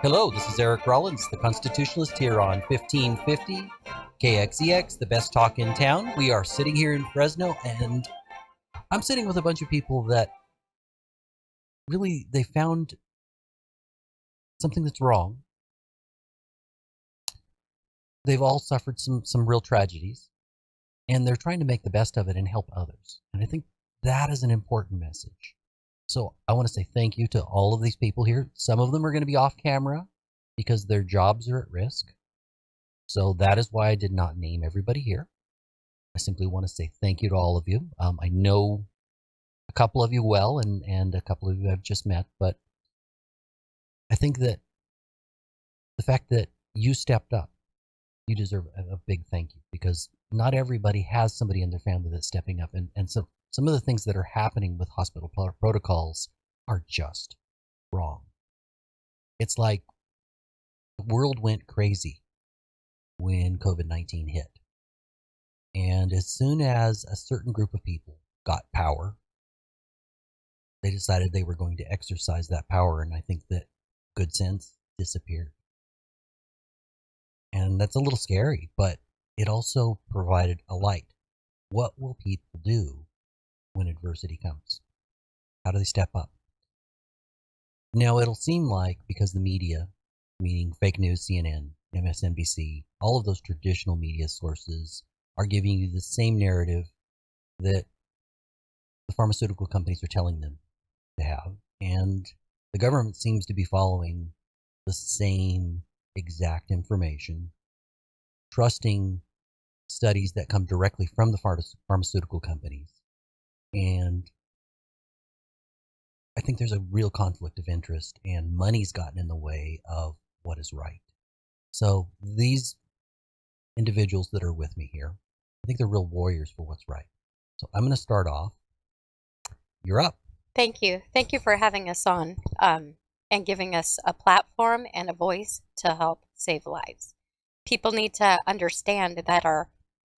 Hello, this is Eric Rollins, the Constitutionalist here on 1550 KXEX, the best talk in town. We are sitting here in Fresno, and I'm sitting with a bunch of people that really, they found something that's wrong. They've all suffered some real tragedies, and they're trying to make the best of it and help others. And I think that is an important message. So I want to say thank you to all of these people here. Some of them are going to be off camera because their jobs are at risk. So that is why I did not name everybody here. I simply want to say thank you to all of you. I know a couple of you well, and a couple of you I've just met, but I think that the fact that you stepped up, you deserve a big thank you, because not everybody has somebody in their family that's stepping up. And so some of the things that are happening with hospital protocols are just wrong. It's like the world went crazy when COVID-19 hit. And as soon as a certain group of people got power, they decided they were going to exercise that power, and I think that good sense disappeared. And that's a little scary, but it also provided a light. What will people do when adversity comes? How do they step up? Now, it'll seem like because the media, meaning fake news, CNN, MSNBC, all of those traditional media sources are giving you the same narrative that the pharmaceutical companies are telling them to have. And the government seems to be following the same exact information, trusting studies that come directly from the pharmaceutical companies. And I think there's a real conflict of interest, and money's gotten in the way of what is right. So these individuals that are with me here, I think they're real warriors for what's right. So I'm going to start off. You're up. Thank you. Thank you for having us on and giving us a platform and a voice to help save lives. People need to understand that our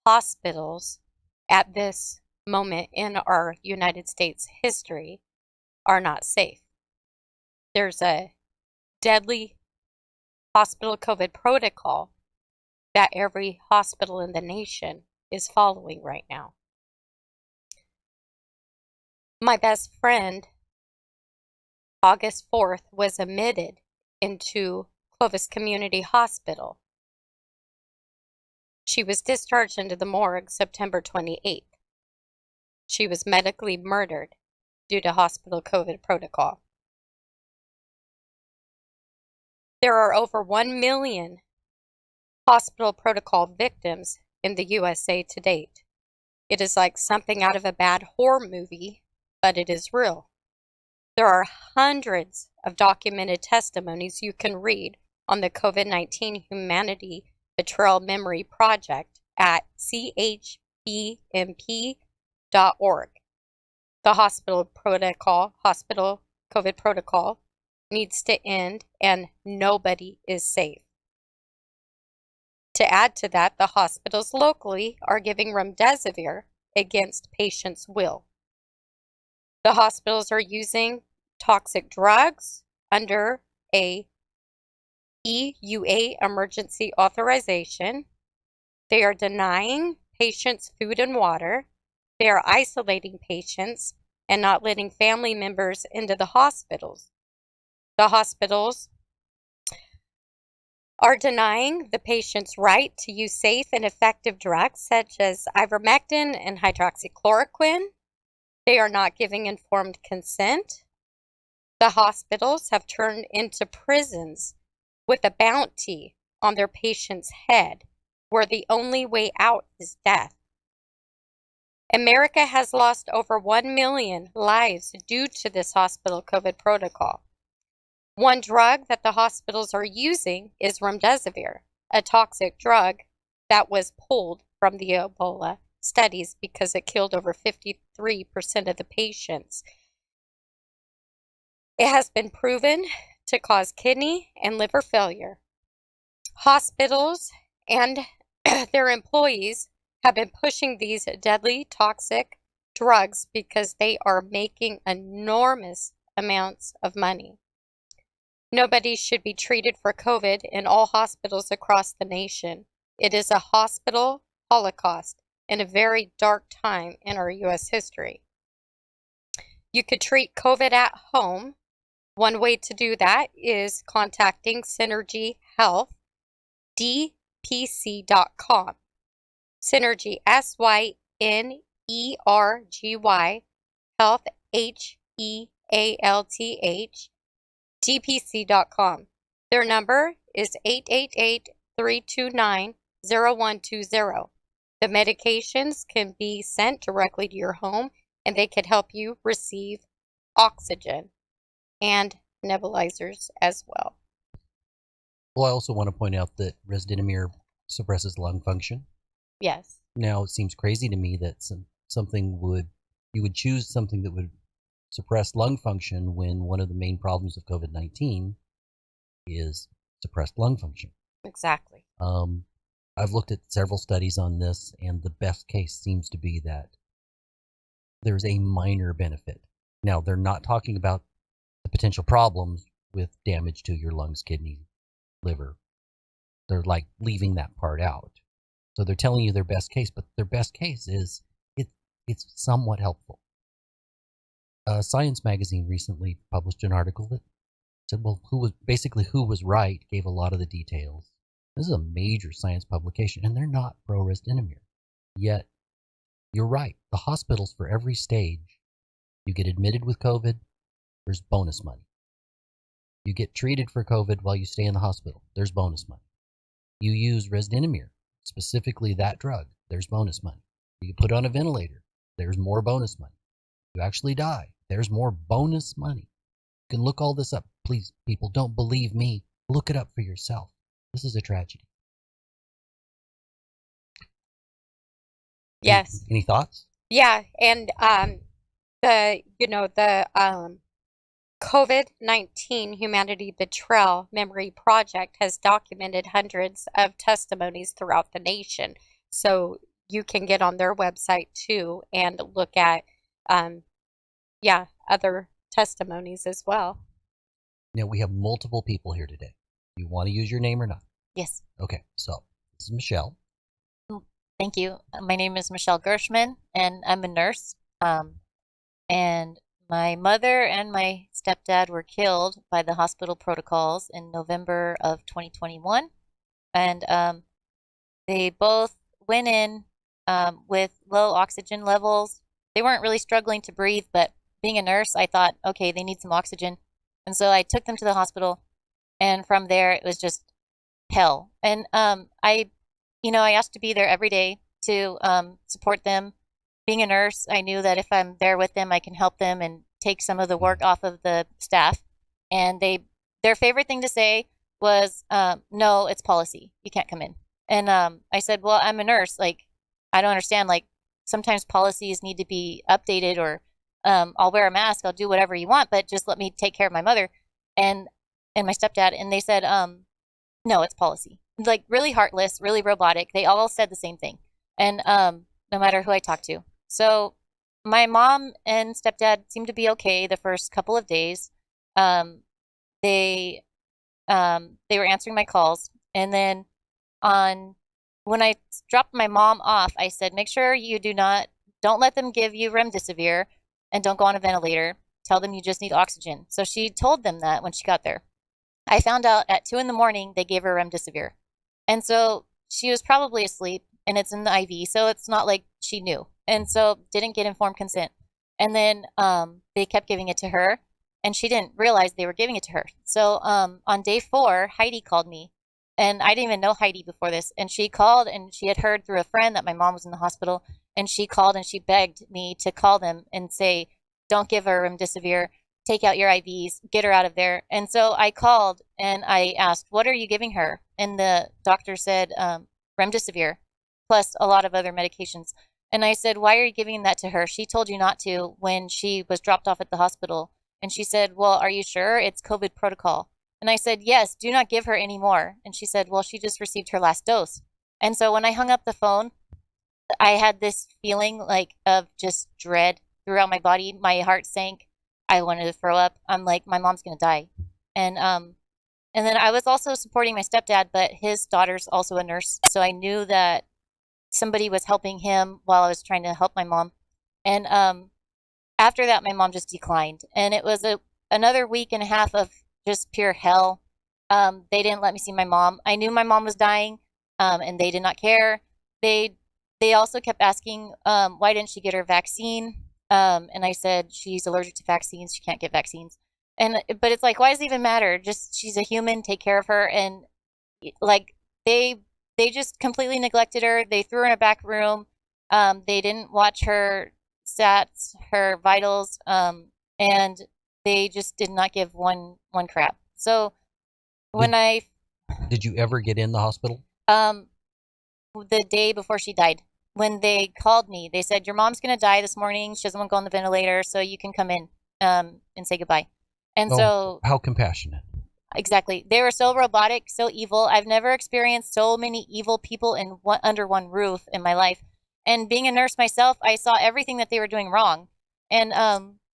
hospitals at this moment in our United States history are not safe. There's a deadly hospital COVID protocol that every hospital in the nation is following right now. My best friend, August 4th, was admitted into Clovis Community Hospital. She was discharged into the morgue September 28th. She was medically murdered due to hospital COVID protocol. There are over 1 million hospital protocol victims in the USA to date. It is like something out of a bad horror movie, but it is real. There are hundreds of documented testimonies you can read on the COVID-19 Humanity Betrayal Memory Project at chbmp.org. The hospital COVID protocol needs to end, and nobody is safe. To add to that, the hospitals locally are giving remdesivir against patients' will. The hospitals are using toxic drugs under a EUA emergency authorization. They are denying patients food and water. They are isolating patients and not letting family members into the hospitals. The hospitals are denying the patient's right to use safe and effective drugs such as ivermectin and hydroxychloroquine. They are not giving informed consent. The hospitals have turned into prisons with a bounty on their patient's head, where the only way out is death. America has lost over 1 million lives due to this hospital COVID protocol. One drug that the hospitals are using is remdesivir, a toxic drug that was pulled from the Ebola studies because it killed over 53% of the patients. It has been proven to cause kidney and liver failure. Hospitals and their employees have been pushing these deadly toxic drugs because they are making enormous amounts of money. Nobody should be treated for COVID in all hospitals across the nation. It is a hospital holocaust in a very dark time in our U.S. history. You could treat COVID at home. One way to do that is contacting Synergy Health, dpc.com. Synergy, Synergy, Health, Health, dpc.com. Their number is 888-329-0120. The medications can be sent directly to your home, and they could help you receive oxygen and nebulizers as well. Well, I also want to point out that resdinomir suppresses lung function. Yes. Now, it seems crazy to me that you would choose something that would suppress lung function when one of the main problems of COVID-19 is suppressed lung function. Exactly. I've looked at several studies on this, and the best case seems to be that there's a minor benefit. Now, they're not talking about the potential problems with damage to your lungs, kidney, liver. They're like leaving that part out. So they're telling you their best case, but their best case is it's somewhat helpful. Science magazine recently published an article that said, well, who was right, gave a lot of the details. This is a major science publication, and they're not pro-resdinomir. Yet, you're right. The hospitals, for every stage, you get admitted with COVID, there's bonus money. You get treated for COVID while you stay in the hospital, there's bonus money. You use resdinomir, specifically that drug, there's bonus money. You put on a ventilator, there's more bonus money. You actually die, there's more bonus money. You can look all this up. Please, people, don't believe me. Look it up for yourself. This is a tragedy. Yes. Any thoughts? Yeah, and the COVID-19 Humanity Betrayal Memory Project has documented hundreds of testimonies throughout the nation. So you can get on their website too and look at, other testimonies as well. Now, we have multiple people here today. Do you want to use your name or not? Yes. Okay, so this is Michelle. Thank you. My name is Michelle Gershman, and I'm a nurse. And my mother and my stepdad were killed by the hospital protocols in November of 2021. And they both went in with low oxygen levels. They weren't really struggling to breathe, but being a nurse, I thought, okay, they need some oxygen. And so I took them to the hospital, and from there it was just hell. And I asked to be there every day to support them. Being a nurse, I knew that if I'm there with them, I can help them and take some of the work off of the staff. And their favorite thing to say was, no, it's policy. You can't come in. And I said, well, I'm a nurse. Like, I don't understand. Like, sometimes policies need to be updated, or I'll wear a mask. I'll do whatever you want, but just let me take care of my mother and my stepdad. And they said, no, it's policy. Like, really heartless, really robotic. They all said the same thing. And no matter who I talked to. So my mom and stepdad seemed to be okay the first couple of days. They were answering my calls. And then when I dropped my mom off, I said, make sure you don't let them give you remdesivir, and don't go on a ventilator. Tell them you just need oxygen. So she told them that when she got there. I found out at 2 a.m. they gave her remdesivir. And so she was probably asleep, and it's in the IV, so it's not like she knew. And so didn't get informed consent. And then they kept giving it to her, and she didn't realize they were giving it to her. So on day 4, Heidi called me, and I didn't even know Heidi before this. And she called, and she had heard through a friend that my mom was in the hospital, and she called and she begged me to call them and say, don't give her remdesivir, take out your IVs, get her out of there. And so I called and I asked, what are you giving her? And the doctor said, remdesivir, plus a lot of other medications. And I said, why are you giving that to her? She told you not to when she was dropped off at the hospital. And she said, well, are you sure? It's COVID protocol. And I said, yes, do not give her any more. And she said, well, she just received her last dose. And so when I hung up the phone, I had this feeling like of just dread throughout my body. My heart sank. I wanted to throw up. I'm like, my mom's going to die. And then I was also supporting my stepdad, but his daughter's also a nurse, so I knew that somebody was helping him while I was trying to help my mom. And after that, my mom just declined, and it was another week and a half of just pure hell. They didn't let me see my mom. I knew my mom was dying, and they did not care. They also kept asking, why didn't she get her vaccine? And I said she's allergic to vaccines. She can't get vaccines. But it's like, why does it even matter? Just she's a human. Take care of her. And like they just completely neglected her. They threw her in a back room. They didn't watch her stats, her vitals, and they just did not give one crap. So when Did you ever get in the hospital? The day before she died, when they called me, they said, your mom's going to die this morning. She doesn't want to go on the ventilator, so you can come in and say goodbye. And so how compassionate. Exactly. They were so robotic, so evil. I've never experienced so many evil people under one roof in my life. And being a nurse myself, I saw everything that they were doing wrong. And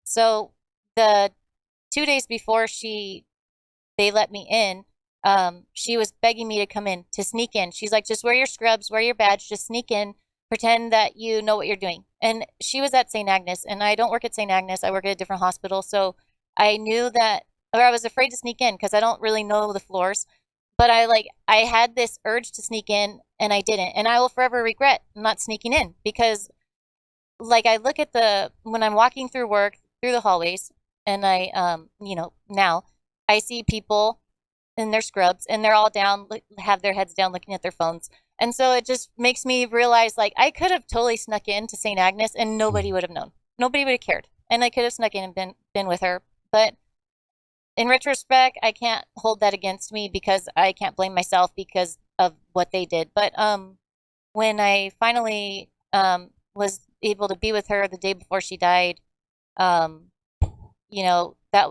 so the 2 days before they let me in, she was begging me to come in, to sneak in. She's like, just wear your scrubs, wear your badge, just sneak in, pretend that you know what you're doing. And she was at St. Agnes, and I don't work at St. Agnes. I work at a different hospital. So I knew that, or I was afraid to sneak in because I don't really know the floors. But I had this urge to sneak in, and I didn't. And I will forever regret not sneaking in because, like, I look at when I'm walking through work, through the hallways, and now I see people in their scrubs, and they're all down, have their heads down looking at their phones. And so it just makes me realize, like, I could have totally snuck in to St. Agnes and nobody would have known. Nobody would have cared. And I could have snuck in and been with her. But in retrospect, I can't hold that against me because I can't blame myself because of what they did. But when I finally was able to be with her the day before she died, that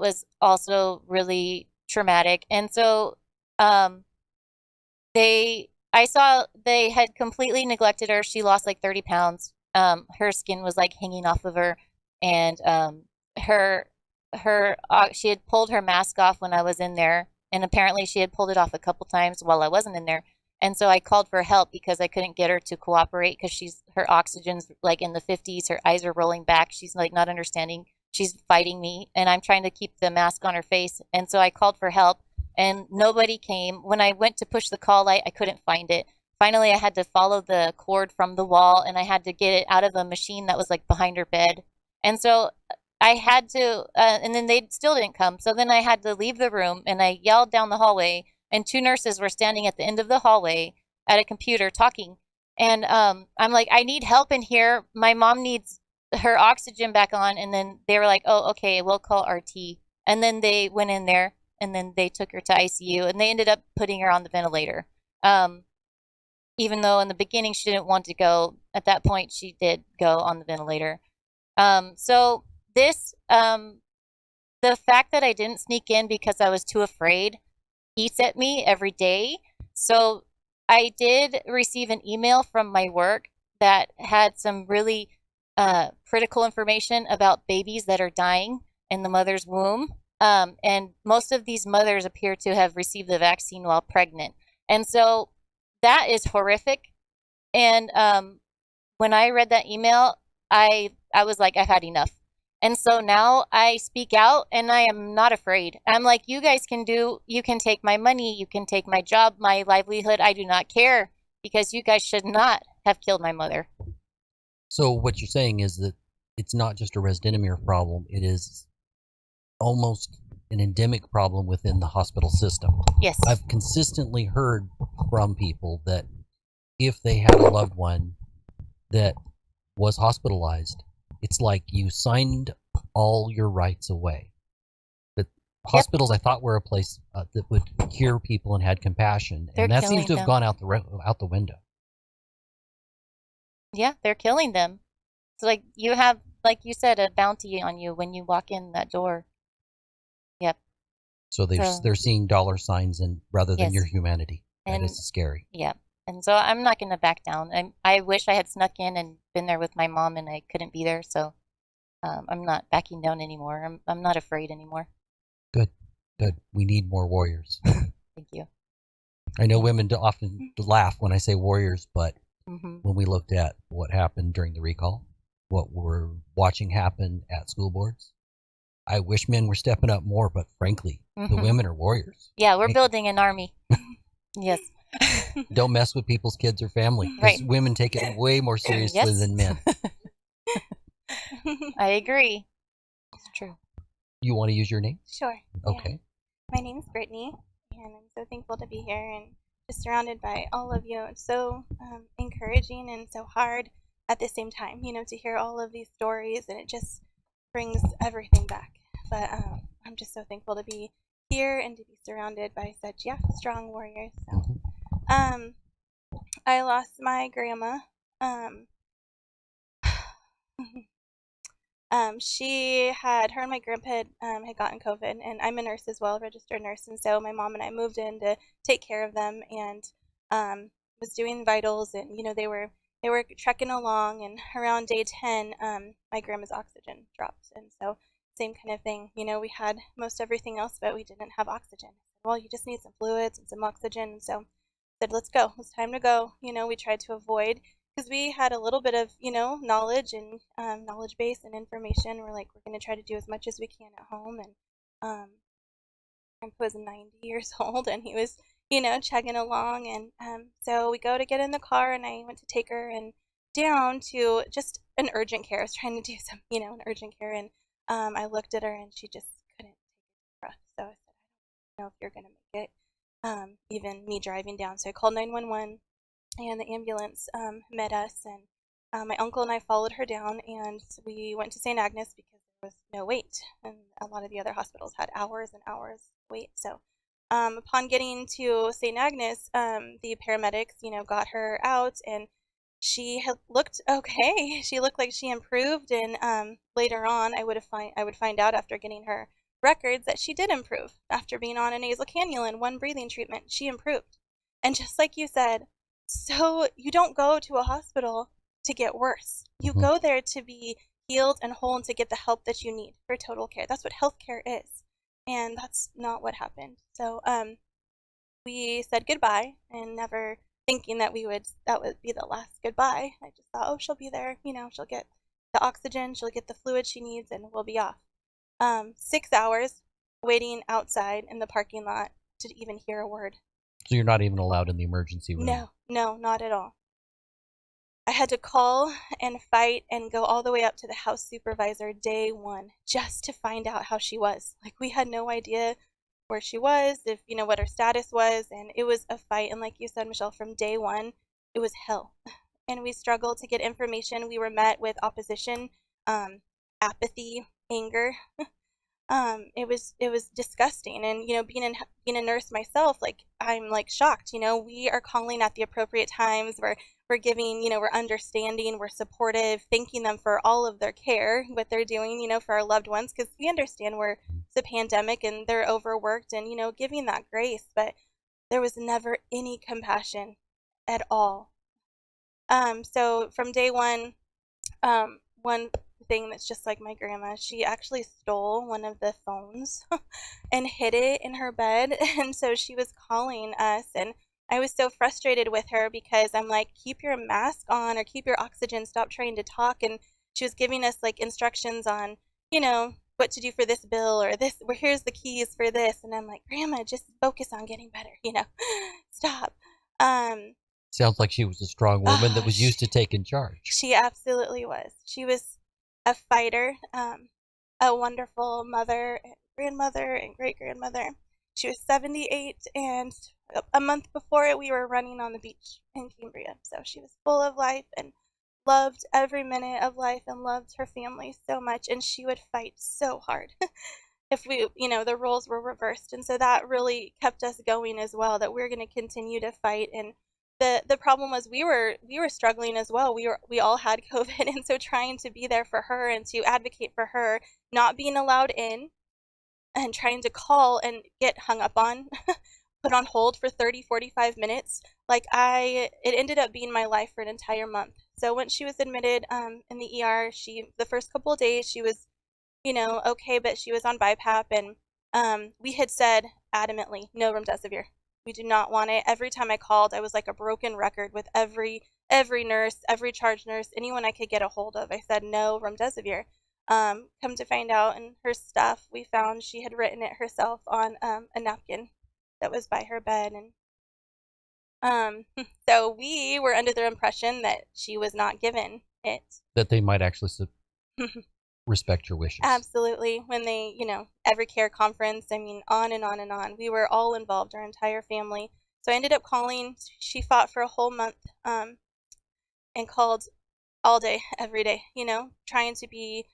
was also really traumatic. And so I saw they had completely neglected her. She lost like 30 pounds. Her skin was like hanging off of her, and she had pulled her mask off when I was in there, and apparently she had pulled it off a couple times while I wasn't in there. And so I called for help because I couldn't get her to cooperate because her oxygen's like in the 50s. Her eyes are rolling back. She's like not understanding. She's fighting me, and I'm trying to keep the mask on her face. And so I called for help, and nobody came. When I went to push the call light, I couldn't find it. Finally, I had to follow the cord from the wall, and I had to get it out of a machine that was like behind her bed. And so I had to, and then they still didn't come. So then I had to leave the room, and I yelled down the hallway, and two nurses were standing at the end of the hallway at a computer talking. And I'm like, I need help in here. My mom needs her oxygen back on. And then they were like, oh, okay, we'll call RT. And then they went in there, and then they took her to ICU, and they ended up putting her on the ventilator. Even though in the beginning she didn't want to go, at that point she did go on the ventilator. So this, the fact that I didn't sneak in because I was too afraid eats at me every day. So I did receive an email from my work that had some really critical information about babies that are dying in the mother's womb. And most of these mothers appear to have received the vaccine while pregnant. And so that is horrific. And when I read that email, I was like, I've had enough. And so now I speak out, and I am not afraid. I'm like, you guys you can take my money, you can take my job, my livelihood. I do not care because you guys should not have killed my mother. So what you're saying is that it's not just a Resdinemir problem. It is almost an endemic problem within the hospital system. Yes. I've consistently heard from people that if they had a loved one that was hospitalized, it's like you signed all your rights away. That hospitals, I thought, were a place that would cure people and had compassion, and that seems to have gone out the window. Yeah, they're killing them. So like you have, like you said, a bounty on you when you walk in that door. Yep. So they're seeing dollar signs rather than Yes. your humanity. That And is scary. yeah. And so I'm not going to back down. I wish I had snuck in and been there with my mom, and I couldn't be there. So I'm not backing down anymore. I'm not afraid anymore. Good. Good. We need more warriors. Thank you. I know women often laugh when I say warriors, but Mm-hmm. when we looked at what happened during the recall, what we're watching happen at school boards, I wish men were stepping up more, but frankly, the women are warriors. Yeah, we're building an army. Yes. Don't mess with people's kids or family, because Right. women take it way more seriously Yes. than men. I agree. It's true. You want to use your name? Sure. Okay. Yeah. My name is Brittany, and I'm so thankful to be here and just surrounded by all of you. It's so encouraging and so hard at the same time, to hear all of these stories, and it just brings everything back. But I'm just so thankful to be here and to be surrounded by such, strong warriors. So, I lost my grandma. Her and my grandpa had gotten COVID, and I'm a nurse as well, registered nurse, and so my mom and I moved in to take care of them, and was doing vitals, and they were trekking along, and around day 10, my grandma's oxygen dropped, and so same kind of thing. We had most everything else, but we didn't have oxygen. Well, you just need some fluids and some oxygen, and so I said, let's go. It's time to go. We tried to avoid, because we had a little bit of knowledge and knowledge base and information. We're going to try to do as much as we can at home. And grandpa was 90 years old, and he was chugging along, and so we go to get in the car, and I went to take her and down to just an urgent care. I was trying to do some an urgent care, and I looked at her, and she just couldn't take a breath. So I said, I don't know if you're going to make it, even me driving down. So I called 911, and the ambulance met us, and my uncle and I followed her down, and we went to St. Agnes because there was no wait, and a lot of the other hospitals had hours and hours wait. So upon getting to St. Agnes, the paramedics got her out, and she had looked okay. She looked like she improved, and later on I would find out after getting her records that she did improve after being on a nasal cannula and one breathing treatment. She improved. And just like you said, so you don't go to a hospital to get worse. You go there to be healed and whole and to get the help that you need for total care. That's what healthcare is. And that's not what happened. So we said goodbye, and never thinking that would be the last goodbye. I just thought, oh, she'll be there, she'll get the oxygen, she'll get the fluid she needs, and we'll be off. 6 hours waiting outside in the parking lot to even hear a word. So you're not even allowed in the emergency room? No, not at all. I had to call and fight and go all the way up to the house supervisor day 1 just to find out how she was. We had no idea where she was, if what her status was, and it was a fight. And like you said, Michelle, from day 1, it was hell. And we struggled to get information. We were met with opposition, apathy, anger. It was disgusting. And being a nurse myself, I'm shocked. We are calling at the appropriate times. We're giving, we're understanding, we're supportive, thanking them for all of their care, what they're doing, for our loved ones, because we understand it's a pandemic and they're overworked, and giving that grace. But there was never any compassion at all. So from day 1, one thing that's just like my grandma, she actually stole one of the phones and hid it in her bed, and so she was calling us, and I was so frustrated with her because I'm like, keep your mask on or keep your oxygen, stop trying to talk. And she was giving us instructions on what to do for this bill, or this, where here's the keys for this, and I'm like, Grandma, just focus on getting better, stop. Sounds like she was a strong woman that was used to taking charge. She absolutely was. She was a fighter, a wonderful mother, and grandmother, and great-grandmother. She was 78, and a month before it, we were running on the beach in Cambria. So she was full of life and loved every minute of life and loved her family so much, and she would fight so hard if the roles were reversed. And so that really kept us going as well, that we're going to continue to fight. And the problem was we were struggling as well. We all had COVID, and so trying to be there for her and to advocate for her, not being allowed in, and trying to call and get hung up on, put on hold for 30-45 minutes. It ended up being my life for an entire month. So when she was admitted in the ER, the first couple of days she was okay, but she was on BiPAP, and we had said adamantly, no remdesivir. We do not want it. Every time I called, I was like a broken record with every nurse, every charge nurse, anyone I could get a hold of. I said no remdesivir. Come to find out, in her stuff, we found she had written it herself on a napkin that was by her bed, and so we were under the impression that she was not given it. That they might actually respect your wishes. Absolutely. When they, every care conference, I mean, on and on and on. We were all involved, our entire family. So I ended up calling. She fought for a whole month and called all day, every day, trying to be,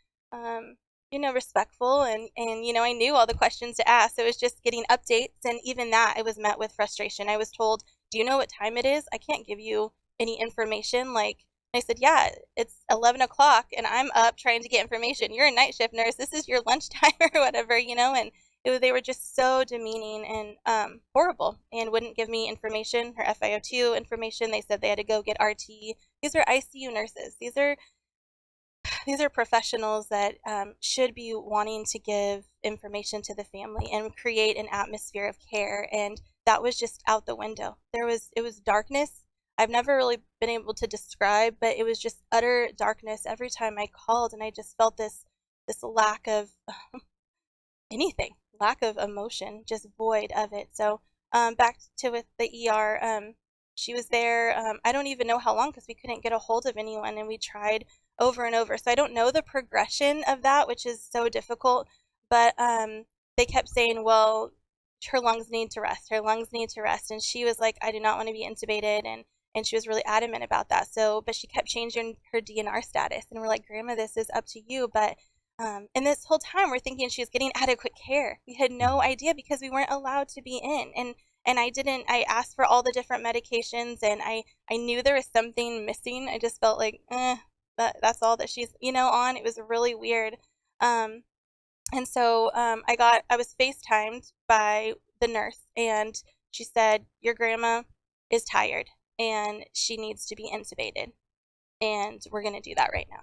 respectful. And I knew all the questions to ask. So it was just getting updates. And even that, I was met with frustration. I was told, do you know what time it is? I can't give you any information. I said, yeah, it's 11 o'clock and I'm up trying to get information. You're a night shift nurse. This is your lunchtime or whatever, and they were just so demeaning and horrible and wouldn't give me information, her FiO2 information. They said they had to go get RT. These are ICU nurses. These are professionals that should be wanting to give information to the family and create an atmosphere of care. And that was just out the window. It was darkness. I've never really been able to describe, but it was just utter darkness every time I called, and I just felt this lack of anything, lack of emotion, just void of it. So back to with the ER, she was there. I don't even know how long because we couldn't get a hold of anyone, and we tried over and over. So I don't know the progression of that, which is so difficult. But they kept saying, well, her lungs need to rest. Her lungs need to rest. And she was like, I do not want to be intubated. And she was really adamant about that. So, but she kept changing her DNR status. And we're like, Grandma, this is up to you. But, and this whole time we're thinking she was getting adequate care. We had no idea because we weren't allowed to be in. And I asked for all the different medications and I knew there was something missing. I just felt like, that's all that she's, on. It was really weird. And so I was FaceTimed by the nurse and she said, your grandma is tired and she needs to be intubated. And we're going to do that right now.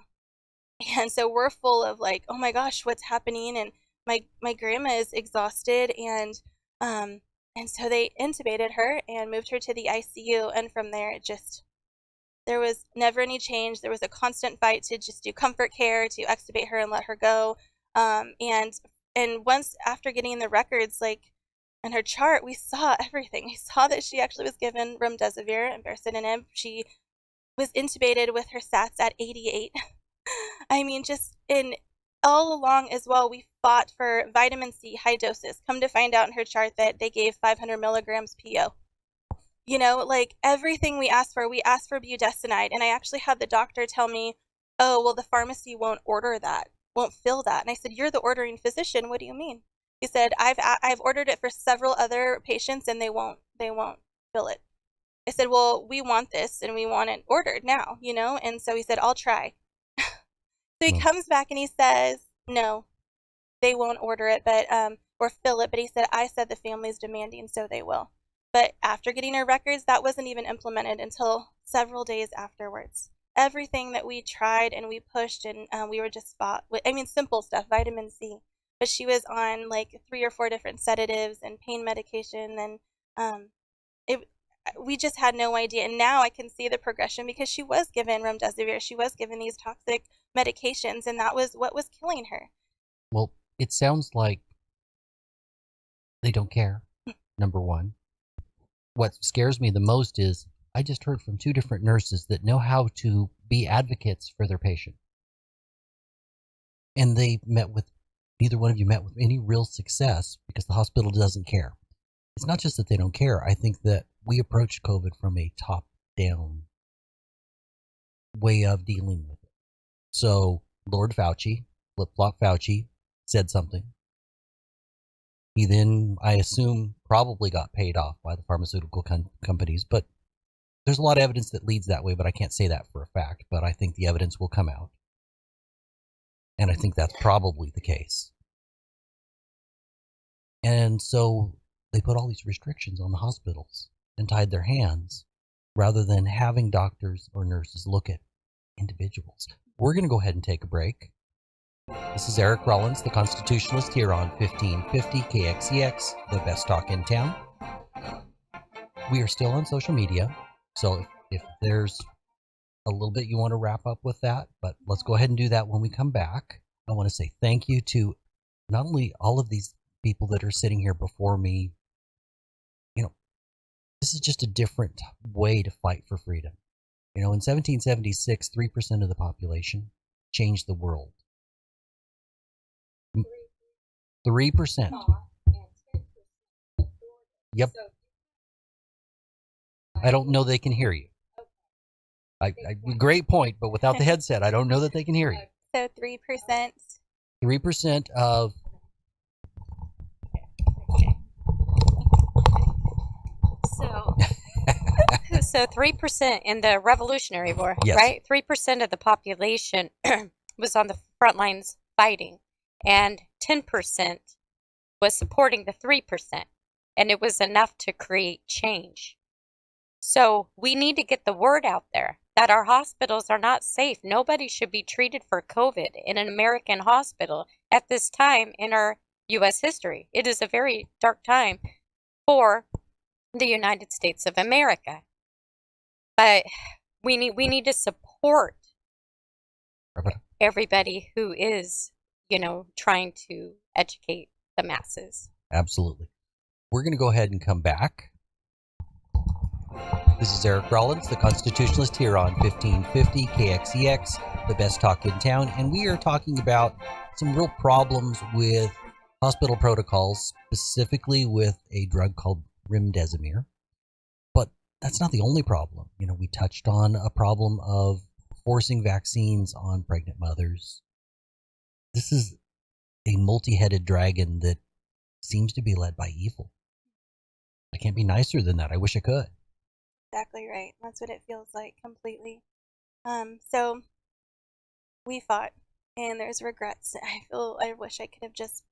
And so we're full of like, oh my gosh, what's happening? And my grandma is exhausted. And so they intubated her and moved her to the ICU. And from there, there was never any change. There was a constant fight to just do comfort care, to extubate her and let her go. And once after getting the records, in her chart, we saw everything. We saw that she actually was given remdesivir and baricitinib. She was intubated with her SATs at 88. I mean, just all along as well, we fought for vitamin C high doses. Come to find out in her chart that they gave 500 milligrams PO. Everything we asked for budesonide. And I actually had the doctor tell me, oh, well, the pharmacy won't order that, won't fill that. And I said, you're the ordering physician. What do you mean? He said, I've ordered it for several other patients and they won't fill it. I said, well, we want this and we want it ordered now, And so he said, I'll try. So he comes back and he says, no, they won't order it, but or fill it. But he said, I said the family's demanding, so they will. But after getting her records, that wasn't even implemented until several days afterwards. Everything that we tried and we pushed and we were just fought with, simple stuff, vitamin C. But she was on 3 or 4 different sedatives and pain medication, and we just had no idea. And now I can see the progression because she was given remdesivir. She was given these toxic medications, and that was what was killing her. Well, it sounds like they don't care, number one. What scares me the most is I just heard from 2 different nurses that know how to be advocates for their patient. And neither one of you met with any real success because the hospital doesn't care. It's not just that they don't care. I think that we approach COVID from a top-down way of dealing with it. So Lord Fauci, flip-flop Fauci, said something. He then, I assume, probably got paid off by the pharmaceutical companies, but there's a lot of evidence that leads that way, but I can't say that for a fact, but I think the evidence will come out. And I think that's probably the case. And so they put all these restrictions on the hospitals and tied their hands rather than having doctors or nurses look at individuals. We're going to go ahead and take a break. This is Eric Rollins, the Constitutionalist, here on 1550 KXEX, the best talk in town. We are still on social media, so if there's a little bit you want to wrap up with that, but let's go ahead and do that when we come back. I want to say thank you to not only all of these people that are sitting here before me. You know, this is just a different way to fight for freedom. You know, in 1776, 3% of the population changed the world. 3%. Yep. I don't know they can hear you. Great point, but without the headset, I don't know that they can hear you. So 3%. 3% of So 3% in the Revolutionary War, Yes. right? 3% of the population was on the front lines fighting, and 10% was supporting the 3%, and it was enough to create change. So we need to get the word out there that our hospitals are not safe. Nobody should be treated for COVID in an American hospital at this time in our U.S. history. It is a very dark time for the United States of America. But we need to support everybody who is, trying to educate the masses. Absolutely. We're going to go ahead and come back. This is Eric Rollins, the Constitutionalist, here on 1550 KXEX, the best talk in town, and we are talking about some real problems with hospital protocols, specifically with a drug called remdesivir. But that's not the only problem. You know, we touched on a problem of forcing vaccines on pregnant mothers. This is a multi-headed dragon that seems to be led by evil. I can't be nicer than that. I wish I could. Exactly right. That's what it feels like completely. So we fought, and there's regrets. I wish I could have just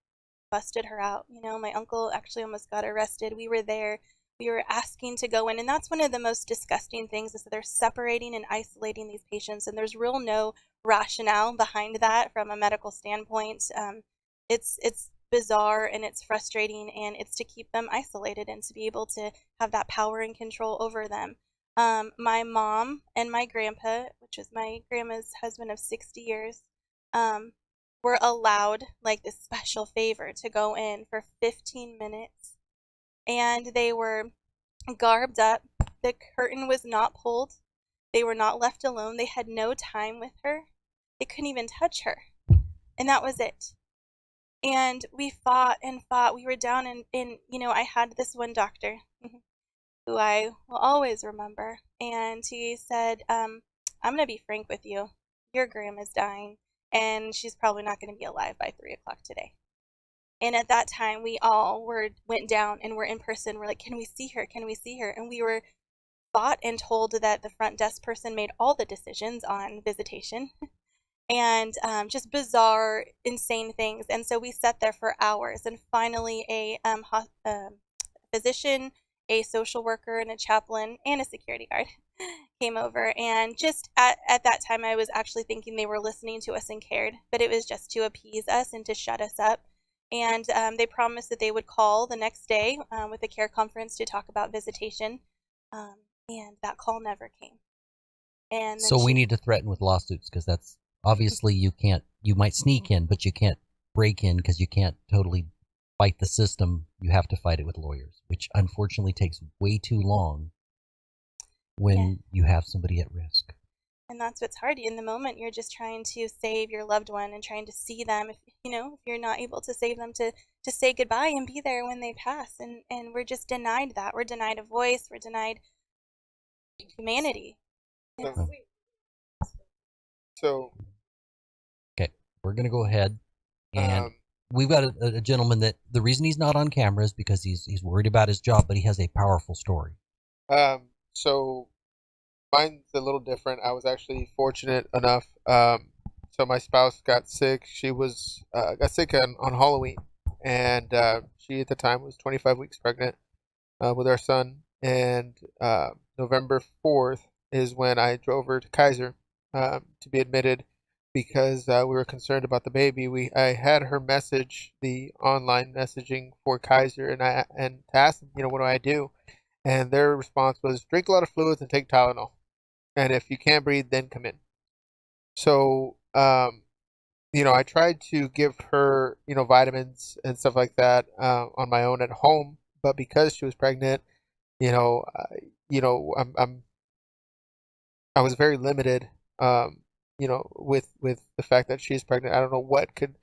busted her out. You know, my uncle actually almost got arrested. We were there. We were asking to go in, and that's one of the most disgusting things is that they're separating and isolating these patients, and there's real no rationale behind that from a medical standpoint. It's bizarre and it's frustrating, and it's to keep them isolated and to be able to have that power and control over them. My mom and my grandpa, which was my grandma's husband of 60 years, were allowed like this special favor to go in for 15 minutes, and they were garbed up. The curtain was not pulled. They were not left alone. They had no time with her. They couldn't even touch her, and that was it. And we fought and fought. We were down in I had this one doctor who I will always remember. And he said, I'm going to be frank with you. Your grandma's dying, and she's probably not going to be alive by 3 o'clock today. And at that time, we all went down and were in person. We're like, can we see her? Can we see her? And we were fought and told that the front desk person made all the decisions on visitation. And just bizarre, insane things. And so we sat there for hours, and finally a physician, a social worker, and a chaplain, and a security guard came over. And just at that time, I was actually thinking they were listening to us and cared, but it was just to appease us and to shut us up. And they promised that they would call the next day with a care conference to talk about visitation, and that call never came. And so we need to threaten with lawsuits, because that's obviously you might sneak in, but you can't break in because you can't totally fight the system. You have to fight it with lawyers, which unfortunately takes way too long when you have somebody at risk. And that's what's hard. In the moment, you're just trying to save your loved one and trying to see them. If you're not able to save them, to say goodbye and be there when they pass. And we're just denied that. We're denied a voice. We're denied humanity. So okay, we're going to go ahead, and we've got a gentleman that the reason he's not on camera is because he's worried about his job, but he has a powerful story. So mine's a little different. I was actually fortunate enough. So my spouse got sick. She was got sick on Halloween, and she at the time was 25 weeks pregnant with our son. And November 4th is when I drove her to Kaiser to be admitted. because we were concerned about the baby. I had her message the online messaging for Kaiser, and to ask them, what do I do? And their response was drink a lot of fluids and take Tylenol, and if you can't breathe, then come in. So I tried to give her vitamins and stuff like that on my own at home, but because she was pregnant, you know, uh, I was very limited, with the fact that she's pregnant. I don't know what could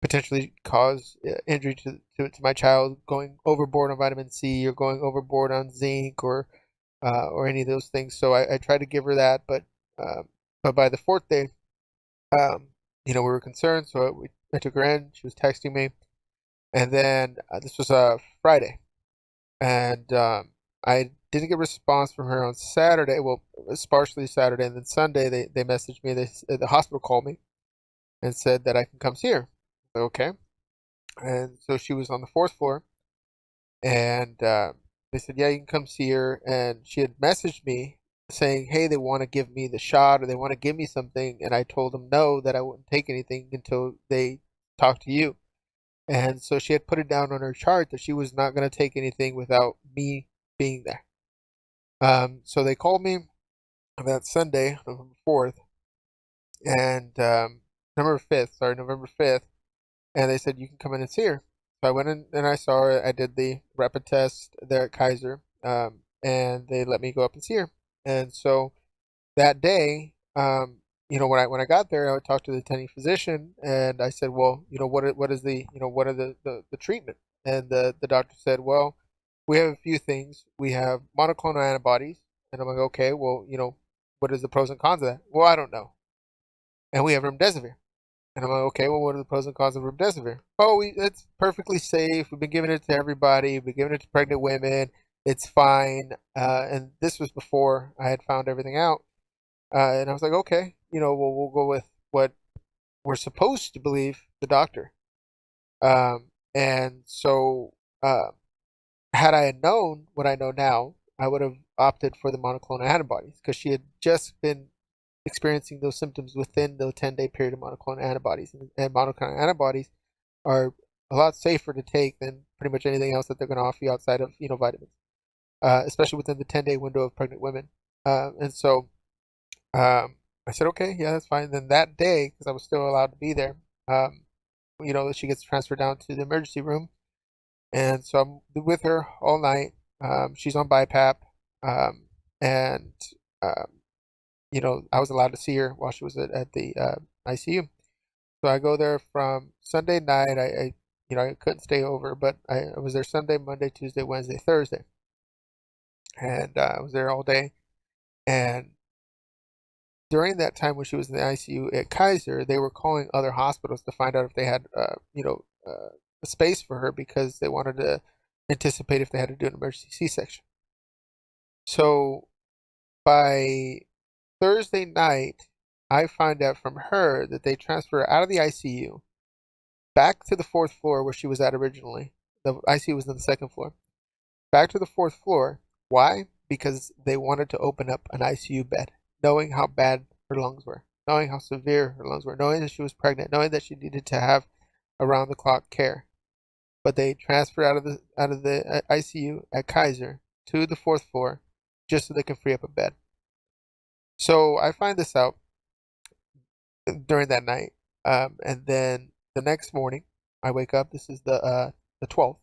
potentially cause injury to my child, going overboard on vitamin C or going overboard on zinc or any of those things. So I tried to give her that, but by the fourth day, we were concerned. So I took her in. She was texting me, and then this was Friday, and I didn't get a response from her on Saturday. Well, it was partially Saturday, and then Sunday they messaged me. The hospital called me and said that I can come see her. Okay, and so she was on the fourth floor, and they said, yeah, you can come see her. And she had messaged me saying, hey, they want to give me the shot or they want to give me something, and I told them no, that I wouldn't take anything until they talk to you. And so she had put it down on her chart that she was not going to take anything without me being there. So they called me that Sunday, November 4th, and November 5th, and they said, you can come in and see her. So I went in and I saw her. I did the rapid test there at Kaiser, and they let me go up and see her. And so that day, when I got there, I would talk to the attending physician, and I said, well, what is the, what are the treatment? And the doctor said, well, we have a few things. We have monoclonal antibodies, and I'm like, okay, well, what is the pros and cons of that? Well, I don't know. And we have remdesivir. And I'm like, okay, well, what are the pros and cons of remdesivir? Oh, it's perfectly safe. We've been giving it to everybody. We've been giving it to pregnant women. It's fine. And this was before I had found everything out. And I was like, okay, we'll go with what we're supposed to believe the doctor. And so, had I known what I know now, I would have opted for the monoclonal antibodies because she had just been experiencing those symptoms within the 10-day period of monoclonal antibodies. And monoclonal antibodies are a lot safer to take than pretty much anything else that they're going to offer you outside of, vitamins, especially within the 10-day window of pregnant women. And so I said, okay, yeah, that's fine. Then that day, because I was still allowed to be there, she gets transferred down to the emergency room. And so I'm with her all night. She's on BiPAP. And I was allowed to see her while she was at the ICU. So I go there from Sunday night. I couldn't stay over, but I was there Sunday, Monday, Tuesday, Wednesday, Thursday, and I was there all day. And during that time when she was in the ICU at Kaiser, they were calling other hospitals to find out if they had, a space for her because they wanted to anticipate if they had to do an emergency C-section. So by Thursday night, I find out from her that they transfer her out of the ICU back to the fourth floor where she was at originally. The ICU was on the second floor. Back to the fourth floor. Why? Because they wanted to open up an ICU bed, knowing how bad her lungs were, knowing how severe her lungs were, knowing that she was pregnant, knowing that she needed to have around the clock care. But they transferred out of the ICU at Kaiser to the fourth floor just so they can free up a bed. So I find this out during that night, and then the next morning I wake up. This is the 12th,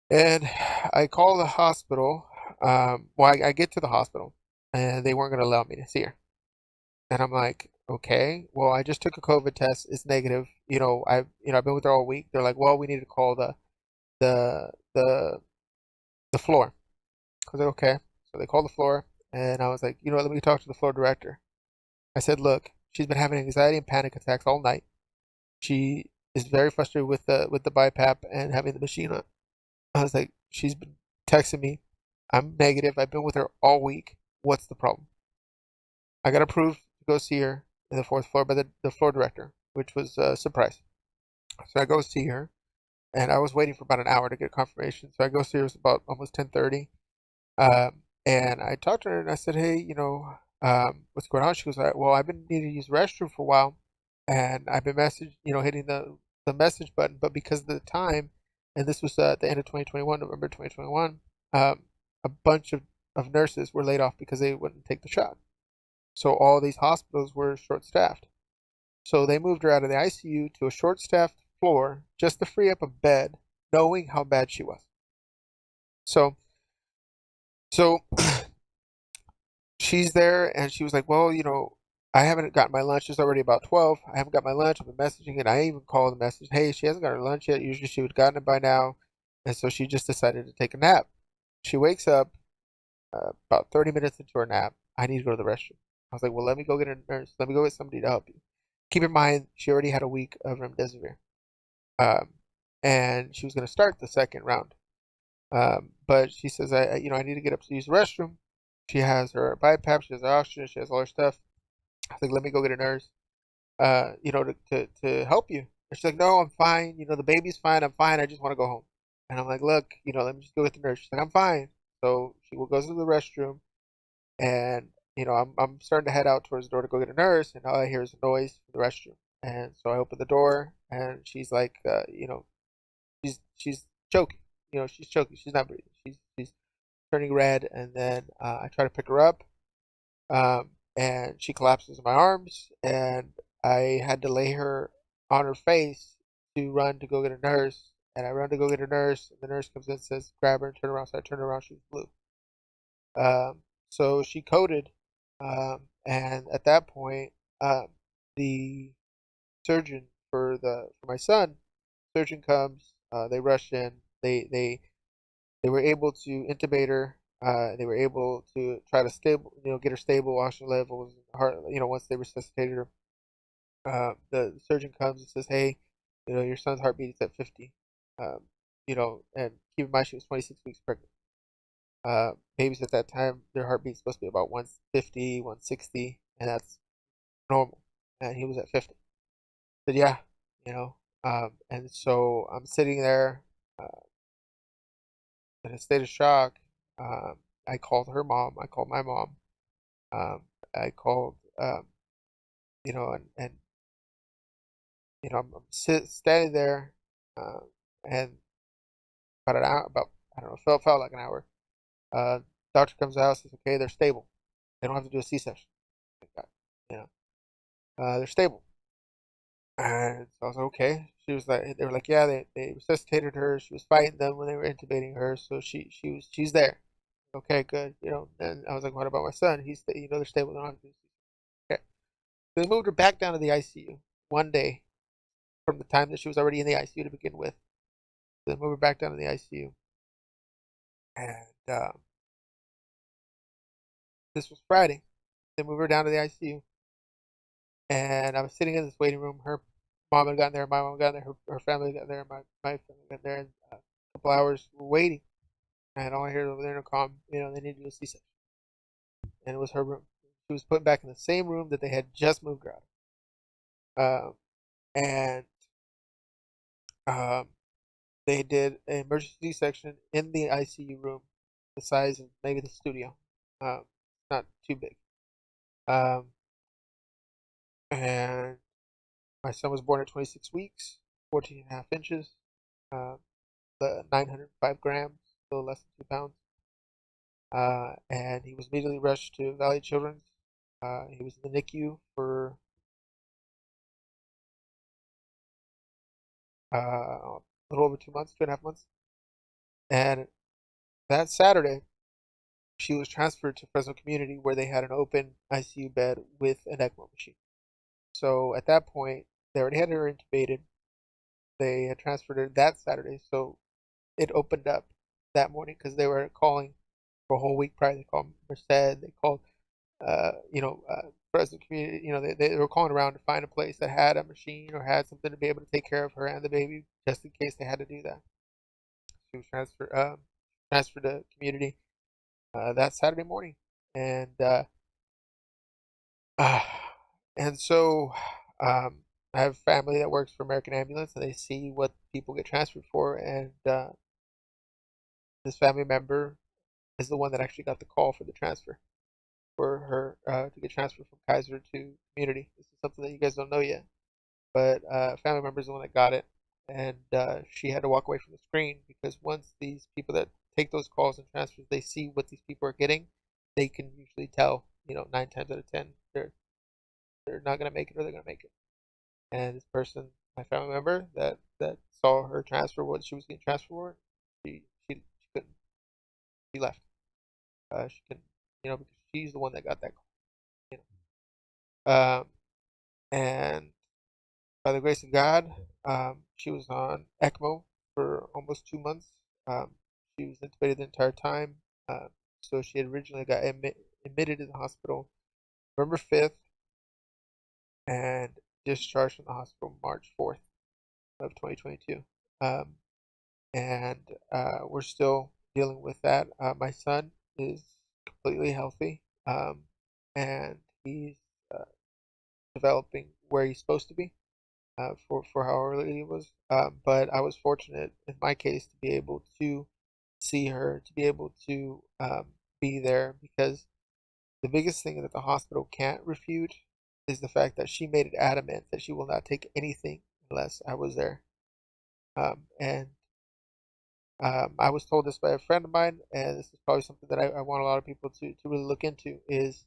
and I call the hospital. I get to the hospital, and they weren't going to allow me to see her. And I'm like, okay, well, I just took a COVID test. It's negative. I've been with her all week. They're like, well, we need to call the the floor. I was like, okay. So they called the floor, and I was like, let me talk to the floor director. I said, look, she's been having anxiety and panic attacks all night. She is very frustrated with the BiPAP and having the machine on. I was like, she's been texting me. I'm negative. I've been with her all week. What's the problem? I got approved to go see her in the fourth floor by the floor director, which was a surprise. So I go see her, and I was waiting for about an hour to get confirmation. So I go see her. It was about almost 10:30, and I talked to her and I said, hey, what's going on? She goes, well, I've been needing to use the restroom for a while, and I've been hitting the message button, but because of the time, and this was at the end of 2021, November 2021, a bunch of nurses were laid off because they wouldn't take the shot. So all these hospitals were short-staffed. So they moved her out of the ICU to a short-staffed floor just to free up a bed, knowing how bad she was. So, so she's there, and she was like, well, I haven't gotten my lunch. It's already about 12. I haven't got my lunch. I've been messaging, and I even called the message, hey, she hasn't got her lunch yet. Usually she would have gotten it by now. And so she just decided to take a nap. She wakes up about 30 minutes into her nap. I need to go to the restroom. I was like, well, let me go get a nurse. Let me go get somebody to help you. Keep in mind, she already had a week of remdesivir. And she was going to start the second round. But she says, I need to get up to use the restroom. She has her BiPAP, she has her oxygen, she has all her stuff. I was like, let me go get a nurse, to help you. And she's like, no, I'm fine. The baby's fine. I'm fine. I just want to go home. And I'm like, look, let me just go get the nurse. She's like, I'm fine. So she goes to the restroom, and I'm starting to head out towards the door to go get a nurse, and all I hear is a noise from the restroom. And so I open the door, and she's like, she's choking. She's choking. She's not breathing. She's turning red, and then I try to pick her up, and she collapses in my arms, and I had to lay her on her face to run to go get a nurse, and I run to go get a nurse, and the nurse comes in and says, grab her and turn around. So I turn around, she was blue. So she coded, and at that point, the surgeon for my son, surgeon comes, they rush in, they were able to intubate her. They were able to try to get her stable oxygen levels, heart, once they resuscitated her. The surgeon comes and says, hey, your son's heartbeat is at 50. And keep in mind she was 26 weeks pregnant. Babies at that time, their heartbeat's supposed to be about 150, 160, and that's normal. And he was at 50. But yeah, and so I'm sitting there in a state of shock. Um, I called her mom. I called my mom. I called, and I'm standing there, and about an hour, I don't know, felt like an hour. Doctor comes out, says, okay, they're stable. They don't have to do a C-section. You know, they're stable. And so I was like, okay. She was like, they were like, yeah, they resuscitated her. She was fighting them when they were intubating her, so she's there. Okay, good. And I was like, what about my son? They're stable. They don't have to do C-section. Okay. So they moved her back down to the ICU one day from the time that she was already in the ICU to begin with. So they moved her back down to the ICU, and this was Friday. They moved her down to the ICU, and I was sitting in this waiting room. Her mom had gotten there, my mom got there, her family got there, my family got there, and a couple hours were waiting. And all I heard over the intercom, they needed to do a C-section, and it was her room. She was put back in the same room that they had just moved her out. And they did an emergency C-section in the ICU room, the size of maybe the studio. Not too big. And my son was born at 26 weeks, 14 and a half inches, the 905 grams, so less than 2 pounds. And he was immediately rushed to Valley Children's. He was in the NICU for a little over 2 months, 2.5 months. And that Saturday, she was transferred to Fresno Community where they had an open ICU bed with an ECMO machine. So at that point, they already had her intubated. They had transferred her that Saturday, so it opened up that morning because they were calling for a whole week prior. They called Merced. They called, Fresno Community. They were calling around to find a place that had a machine or had something to be able to take care of her and the baby, just in case they had to do that. She was transferred to community that Saturday morning, and uh, and so I have family that works for American Ambulance, and they see what people get transferred for, and this family member is the one that actually got the call for the transfer. for her to get transferred from Kaiser to community. This is something that you guys don't know yet, but family member is the one that got it, and she had to walk away from the screen because once these people that take those calls and transfers, they see what these people are getting, they can usually tell, 9 times out of 10, they're not gonna make it or they're gonna make it. And this person, my family member that saw her transfer what she was getting transferred for, she couldn't. She left. She couldn't, because she's the one that got that call. You know. And by the grace of God, she was on ECMO for almost 2 months. She was intubated the entire time. So she had originally got admitted to the hospital November 5th and discharged from the hospital March 4th of 2022. And we're still dealing with that. My son is completely healthy, and he's developing where he's supposed to be for how early he was. But I was fortunate in my case to be able to see her, to be able to be there, because the biggest thing that the hospital can't refute is the fact that she made it adamant that she will not take anything unless I was there. And I was told this by a friend of mine, and this is probably something that I want a lot of people to really look into, is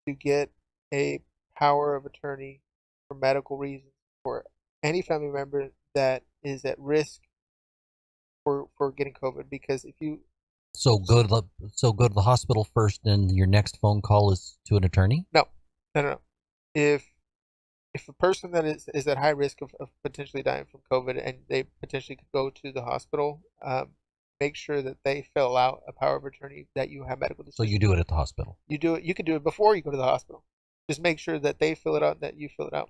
to get a power of attorney for medical reasons for any family member that is at risk for getting COVID. Because if you So go to the hospital first, and your next phone call is to an attorney? no, if a person that is at high risk of potentially dying from COVID and they potentially could go to the hospital, make sure that they fill out a power of attorney that you have medical So decision. you do it at the hospital. You do it. You can do it before you go to the hospital. Just make sure that they fill it out, that you fill it out.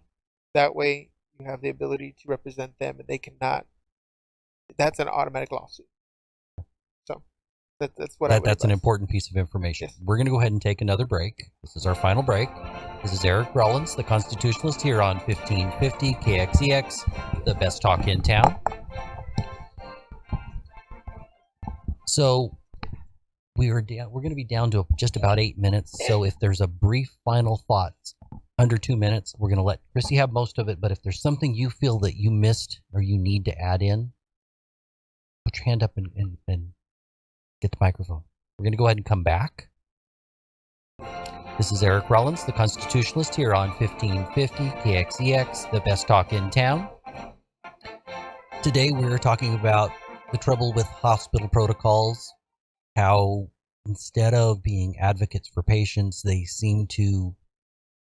That way, you have the ability to represent them, and they cannot. That's an automatic lawsuit. So that's what I would That's an advise. important piece of information. Yes. We're going to go ahead and take another break. This is our final break. This is Eric Rollins, the Constitutionalist, here on 1550 KXEX, the best talk in town. So we're going to be down to just about 8 minutes. So if there's a brief final thoughts under 2 minutes, we're going to let Chrissy have most of it. But if there's something you feel that you missed or you need to add in, put your hand up and get the microphone. We're going to go ahead and come back. This is Eric Rollins, the Constitutionalist, here on 1550 KXEX, the best talk in town. Today we're talking about the trouble with hospital protocols, how instead of being advocates for patients, they seem to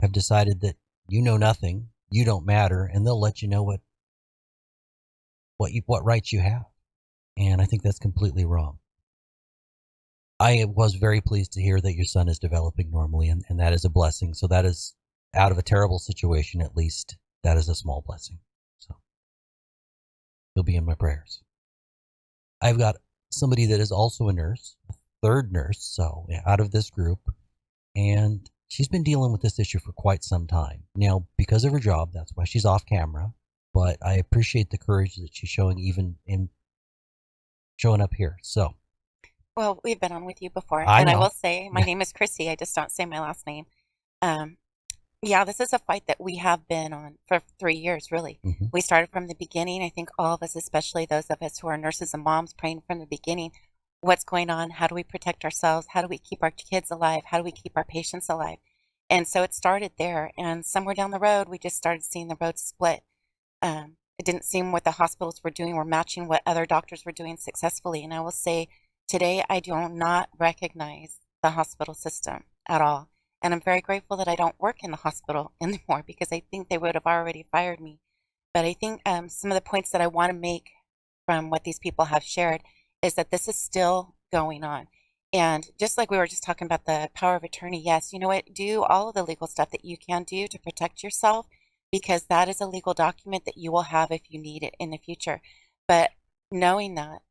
have decided that you know nothing, you don't matter, and they'll let you know what rights you have. And I think that's completely wrong. I was very pleased to hear that your son is developing normally, and that is a blessing. So that is, out of a terrible situation, at least, that is a small blessing. So you'll be in my prayers. I've got somebody that is also a nurse, a third nurse, so out of this group, and she's been dealing with this issue for quite some time. Now, because of her job, that's why she's off camera, but I appreciate the courage that she's showing even in showing up here. So, well, we've been on with you before, I and I know. will say my name is Chrissy. I just don't say my last name. Yeah, this is a fight that we have been on for 3 years, really. Mhm. We started from the beginning. I think all of us, especially those of us who are nurses and moms, praying from the beginning, what's going on? How do we protect ourselves? How do we keep our kids alive? How do we keep our patients alive? And so it started there. And somewhere down the road, we just started seeing the road split. It didn't seem what the hospitals were doing were matching what other doctors were doing successfully. And I will say today, I do not recognize the hospital system at all. And I'm very grateful that I don't work in the hospital anymore, because I think they would have already fired me. But I think some of the points that I want to make from what these people have shared is that this is still going on. And just like we were just talking about the power of attorney, yes, you know what? Do all of the legal stuff that you can do to protect yourself, because that is a legal document that you will have if you need it in the future. But knowing that,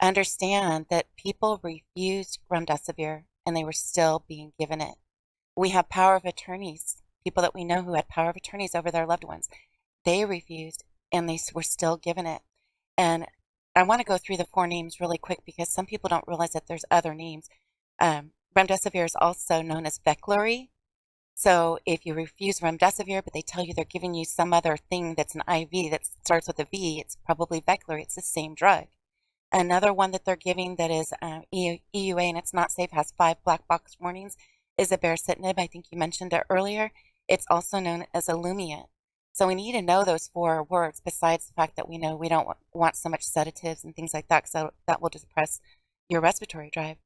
understand that people refused remdesivir and they were still being given it. We have power of attorneys, people that we know who had power of attorneys over their loved ones. They refused and they were still given it. And I want to go through the 4 names really quick, because some people don't realize that there's other names. remdesivir is also known as Veklury. So if you refuse remdesivir, but they tell you they're giving you some other thing that's an IV that starts with a V, it's probably Veklury. It's the same drug. Another one that they're giving that is EUA and it's not safe, has 5 black box warnings, is a baricitinib. I think you mentioned it earlier. It's also known as Olumiant. So we need to know those 4 words, besides the fact that we know we don't want so much sedatives and things like that, because that will depress your respiratory drive.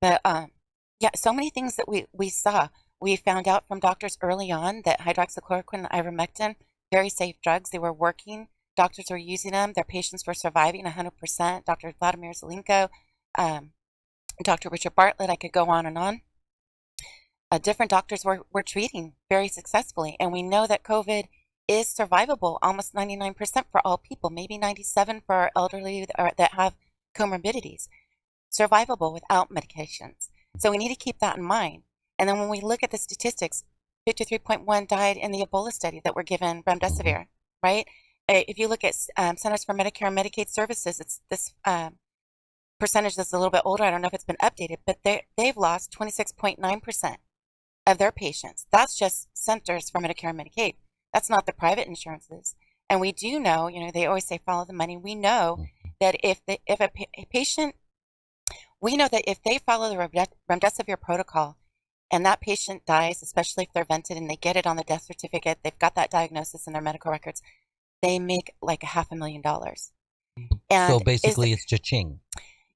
But yeah, so many things that we saw. We found out from doctors early on that hydroxychloroquine and ivermectin, very safe drugs. They were working. Doctors were using them. Their patients were surviving 100%. Dr. Vladimir Zelenko, Dr. Richard Bartlett, I could go on and on. Different doctors were treating very successfully. And we know that COVID is survivable, almost 99% for all people, maybe 97% for our elderly that have comorbidities. Survivable without medications. So we need to keep that in mind. And then when we look at the statistics, 53.1 died in the Ebola study that were given remdesivir, right? If you look at Centers for Medicare and Medicaid Services, it's this percentage that's a little bit older. I don't know if it's been updated, but they've lost 26.9% of their patients. That's just Centers for Medicare and Medicaid. That's not the private insurances. And we do know, they always say follow the money. We know that if a patient, we know that if they follow the remdesivir protocol, and that patient dies, especially if they're vented and they get it on the death certificate, they've got that diagnosis in their medical records, they make like $500,000. And so basically it's cha-ching.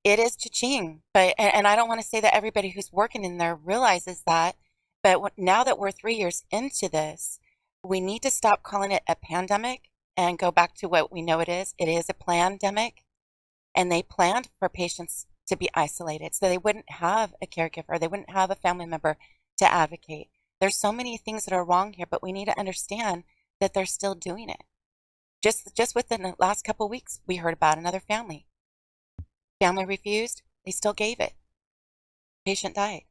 It is cha-ching. But, and I don't want to say that everybody who's working in there realizes that, but now that we're 3 years into this, we need to stop calling it a pandemic and go back to what we know it is. It is a plandemic, and they planned for patients to be isolated so they wouldn't have a caregiver, they wouldn't have a family member to advocate. There's so many things that are wrong here, but we need to understand that they're still doing it. Just within the last couple of weeks, we heard about another family. Family refused, they still gave it. Patient died.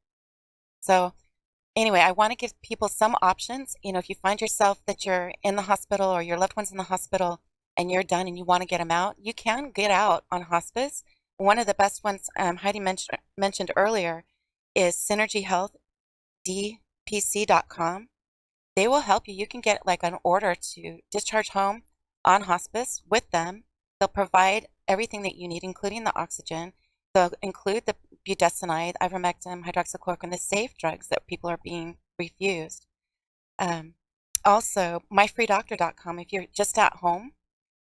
So anyway, I want to give people some options. If you find yourself that you're in the hospital or your loved one's in the hospital and you're done and you want to get them out, you can get out on hospice. One of the best ones Heidi mentioned earlier is Synergy Health, dpc.com. They will help you. You can get like an order to discharge home on hospice with them. They'll provide everything that you need, including the oxygen. They'll include the budesonide, ivermectin, hydroxychloroquine, the safe drugs that people are being refused. Also, myfreedoctor.com. If you're just at home,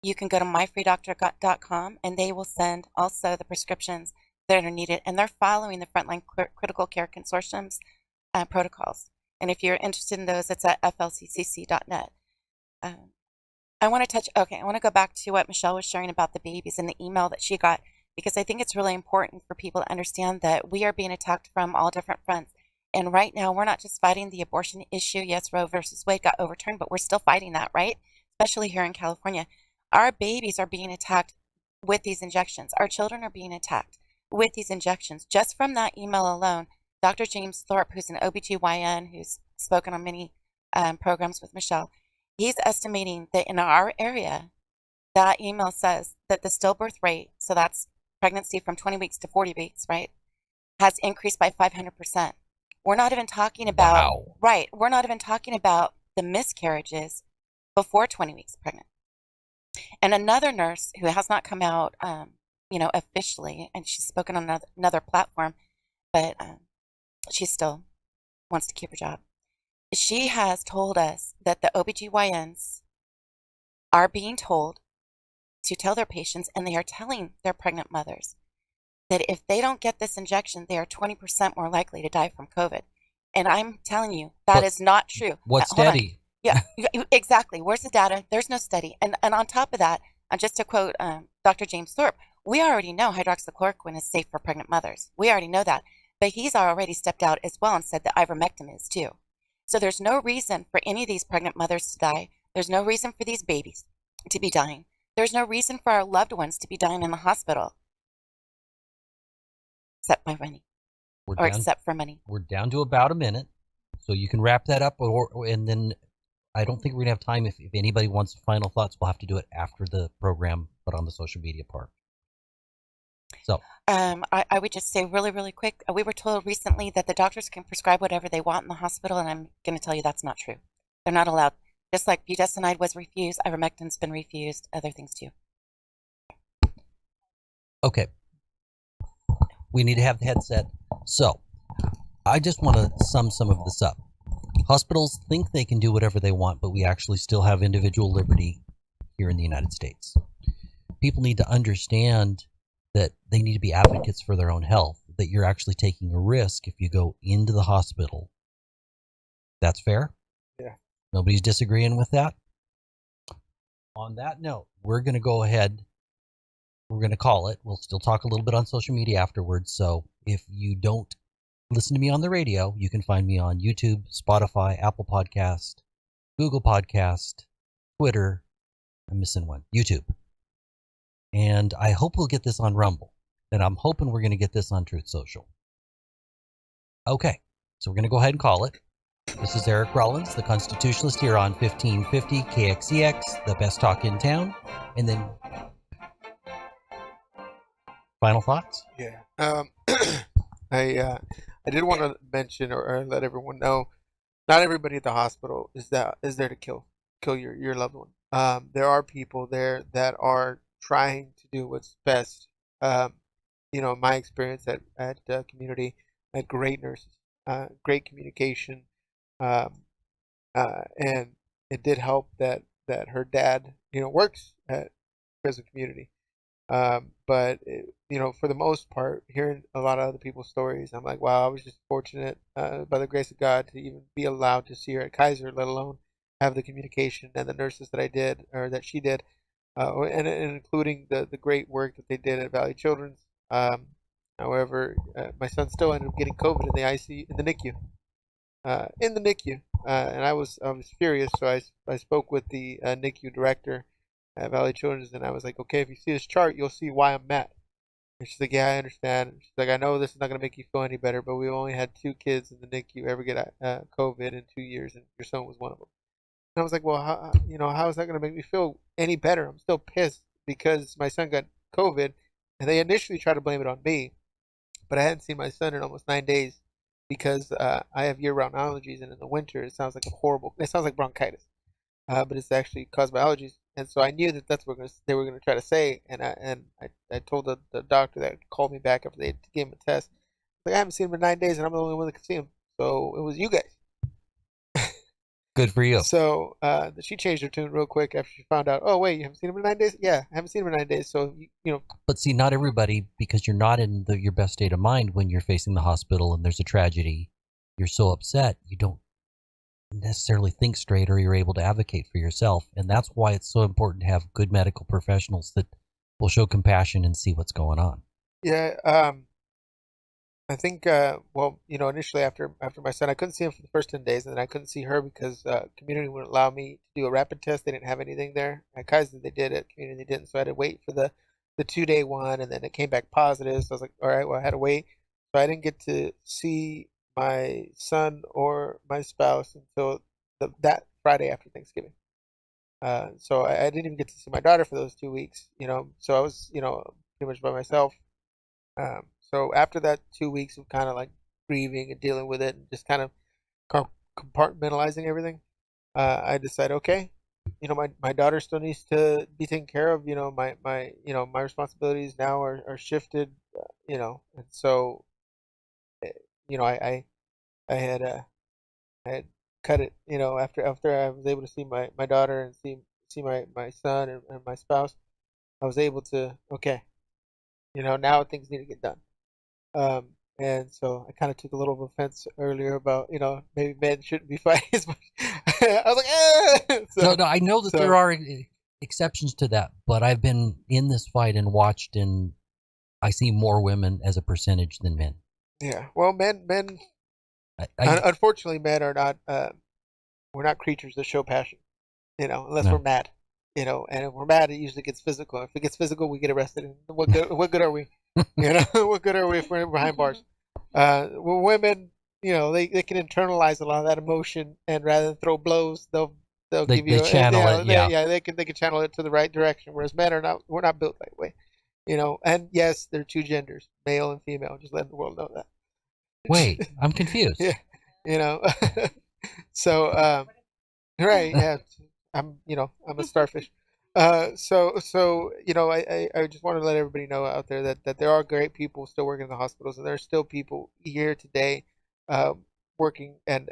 you can go to myfreedoctor.com and they will send also the prescriptions that are needed. And they're following the Frontline Critical Care Consortium's protocols. And if you're interested in those, it's at flccc.net. I want to go back to what Michelle was sharing about the babies and the email that she got, because I think it's really important for people to understand that we are being attacked from all different fronts. And right now, we're not just fighting the abortion issue. Yes, Roe versus Wade got overturned, but we're still fighting that, right? Especially here in California. Our babies are being attacked with these injections. Our children are being attacked with these injections. Just from that email alone, Dr. James Thorpe, who's an OBGYN, who's spoken on many programs with Michelle, he's estimating that in our area, that email says that the stillbirth rate, so that's pregnancy from 20 weeks to 40 weeks, right, has increased by 500%. We're not even talking about, Wow. Right, we're not even talking about the miscarriages before 20 weeks pregnant. And another nurse who has not come out, officially, and she's spoken on another platform, but she still wants to keep her job. She has told us that the OBGYNs are being told to tell their patients, and they are telling their pregnant mothers, that if they don't get this injection, they are 20% more likely to die from COVID. And I'm telling you, that is not true. What's Hold on. steady? Yeah, exactly. Where's the data? There's no study. And on top of that, just to quote Dr. James Thorpe, we already know hydroxychloroquine is safe for pregnant mothers. We already know that. But he's already stepped out as well and said that ivermectin is too. So there's no reason for any of these pregnant mothers to die. There's no reason for these babies to be dying. There's no reason for our loved ones to be dying in the hospital. Except for money. Except for money. We're down to about a minute. So you can wrap that up, and then I don't think we're going to have time. If anybody wants final thoughts, we'll have to do it after the program, but on the social media part. So, I would just say really, really quick. We were told recently that the doctors can prescribe whatever they want in the hospital, and I'm going to tell you that's not true. They're not allowed. Just like budesonide was refused, ivermectin's been refused, other things too. okay, we need to have the headset. So, I just want to sum some of this up. Hospitals think they can do whatever they want, but we actually still have individual liberty here in the United States. People need to understand that they need to be advocates for their own health, that you're actually taking a risk if you go into the hospital. That's fair? Yeah. Nobody's disagreeing with that? On that note, we're going to go ahead. We're going to call it. We'll still talk a little bit on social media afterwards. So if you don't listen to me on the radio, you can find me on YouTube, Spotify, Apple Podcast, Google Podcast, Twitter. I'm missing one. YouTube. And I hope we'll get this on Rumble. And I'm hoping we're going to get this on Truth Social. Okay, so we're going to go ahead and call it. This is Eric Rollins, the Constitutionalist, here on 1550 KXEX, the best talk in town. And then, final thoughts? Yeah. I did want to mention or let everyone know, not everybody at the hospital is there to kill your loved one. There are people there that are trying to do what's best. My experience at community, I had great nurses, great communication, and it did help that her dad, works at prison community. But for the most part, hearing a lot of other people's stories, I'm like, wow, I was just fortunate, by the grace of God, to even be allowed to see her at Kaiser, let alone have the communication and the nurses that I did or that she did, and including the great work that they did at Valley Children's. However, my son still ended up getting COVID in the ICU, in the NICU, and I was furious. So I spoke with the NICU director at Valley Children's, and I was like, okay, if you see this chart, you'll see why I'm mad. And she's like, yeah, I understand. And she's like, I know this is not going to make you feel any better, but we only had 2 kids in the NICU ever get COVID in 2 years, and your son was one of them. And I was like, well, how is that going to make me feel any better? I'm still pissed because my son got COVID, and they initially tried to blame it on me, but I hadn't seen my son in almost 9 days because I have year-round allergies, and in the winter it sounds like bronchitis, but it's actually caused by allergies. And so I knew that that's what they were going to try to say, and I told the doctor that called me back after they gave him a test. Like, I haven't seen him in 9 days, and I'm the only one that could see him. So it was you guys. Good for you. So she changed her tune real quick after she found out, oh, wait, you haven't seen him in 9 days? Yeah, I haven't seen him in 9 days. So, But see, not everybody, because you're not in your best state of mind when you're facing the hospital and there's a tragedy, you're so upset, you don't necessarily think straight or you're able to advocate for yourself. And that's why it's so important to have good medical professionals that will show compassion and see what's going on. Yeah, I think, initially after my son, I couldn't see him for the first 10 days, and then I couldn't see her because community wouldn't allow me to do a rapid test. They didn't have anything there. At Kaiser, they did. At community, they didn't. So I had to wait for the 2-day one, and then it came back positive. So I was like, all right, well, I had to wait. So I didn't get to see my son or my spouse until that Friday after Thanksgiving. So I didn't even get to see my daughter for those 2 weeks, so I was, pretty much by myself. So after that 2 weeks of kind of like grieving and dealing with it and just kind of compartmentalizing everything, I decided, okay, my daughter still needs to be taken care of. My responsibilities now are shifted, and so, I had cut it, after I was able to see my daughter and see my son and my spouse. I was able to, okay, now things need to get done. And so I kind of took a little offense earlier about, maybe men shouldn't be fighting as much. I was like, so, no, I know that there are exceptions to that, but I've been in this fight and watched, and I see more women as a percentage than men. Yeah, well, men, unfortunately, men are not, we're not creatures that show passion, unless we're mad, and if we're mad, it usually gets physical. If it gets physical, we get arrested. And what good are we? What good are we if we're behind bars? Well, women, they can internalize a lot of that emotion, and rather than throw blows, they'll give you channel it. They can channel it to the right direction. Whereas men are not. We're not built that way. And yes, there are two genders, male and female. Just letting the world know that. Wait, I'm confused. Yeah, you know. So, right, yeah, I'm a starfish. I just want to let everybody know out there that there are great people still working in the hospitals, and there are still people here today, working, and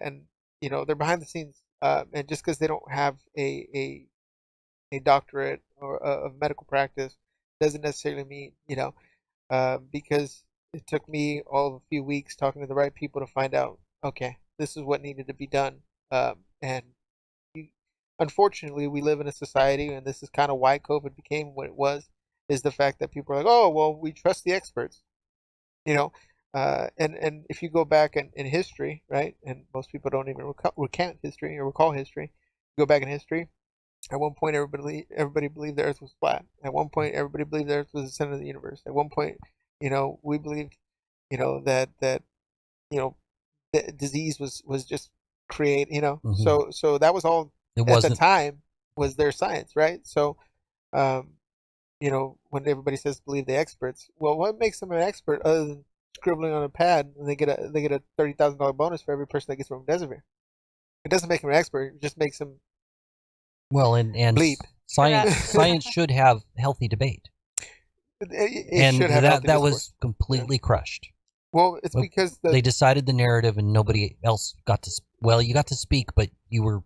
they're behind the scenes, and just because they don't have a doctorate or of medical practice doesn't necessarily mean, because it took me all of a few weeks talking to the right people to find out, okay, this is what needed to be done. And you, unfortunately, we live in a society, and this is kind of why COVID became what it was, is the fact that people are like, oh, well, we trust the experts, you know. And if you go back in history, right, and most people don't even recount history or recall history, go back in history. At one point, everybody believed the Earth was flat. At one point, everybody believed the Earth was the center of the universe. At one point, we believed, that you know the disease was just create. So that was all It at the wasn't. time was their science, right? So, um, when everybody says believe the experts, well, what makes them an expert other than scribbling on a pad and they get a $30,000 bonus for every person that gets remdesivir? It doesn't make them an expert. It just makes them Well, and bleep. science should have healthy debate, It and should have healthy that discourse. was completely crushed. Well, it's Well, because they decided the narrative, and nobody else got to. Well, you got to speak, but you were